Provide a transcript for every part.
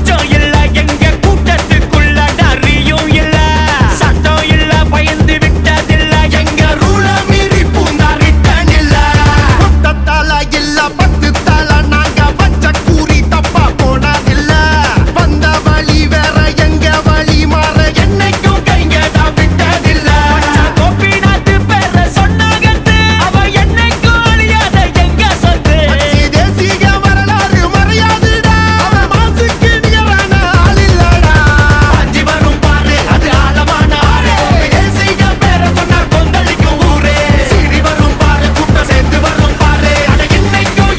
அச்சம் இல்ல எங்க கூட்டத்துக்குள்ள நரியும் இல்ல சட்டம் இல்ல பயந்து விட்டதில்ல எங்க ரூல மீறி பூந்தா ரிட்டன் இல்ல தல இல்ல 10 தல நாங்க வச்ச கூறி தப்பா போனதில்ல வந்த வழி வேற எங்க வழி மாற என்னைக்கும் கைங்க தான் விட்டதில்ல கோபிநாத் பேர சொன்னாங்க அவ என்னைக்கும் அழியாத எங்க சொத்து தேசிக வரலாறு மறையாதுடா அவன் மாசுக்கு நிகரான ஆள் இல்லடா அஞ்சி வரும் பாரு அது ஆழமான ஆறு தேசிக பேர சொன்னா கொந்தளிக்கும் ஊரே சீறி வரும் பாரு கூட்டம் சேர்ந்து வரும் பாரு அட என்னைக்கும்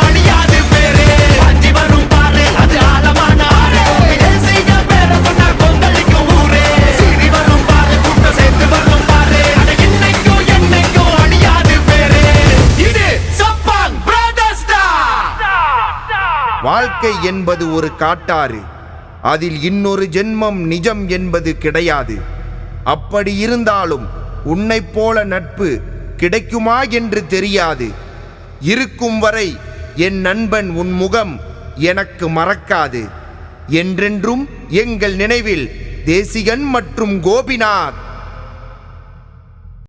அழியாது பேரு அஞ்சி வரும் பாரு அது ஆழமான ஆறு தேசிக பேர சொன்னா கொந்தளிக்கும் ஊரே சீறி வரும் பாரு கூட்டம் சேர்ந்து வரும் பாரு அட என்னைக்கும் அழியாது பேரு இது சப்பான் பிரதர்ஸ் டா வாழ்க்கை என்பது ஒரு காட்டாறு அதில் இன்னொரு ஜென்மம் நிஜம் என்பது கிடையாது அப்படி இருந்தாலும் உன்னைப் போல நட்பு கிடைக்குமா என்று தெரியாது இருக்கும் வரை என் நண்பன் உன் முகம் எனக்கு மறக்காது என்றென்றும் எங்கள் நினைவில் தேசிகன் மற்றும் கோபிநாத்.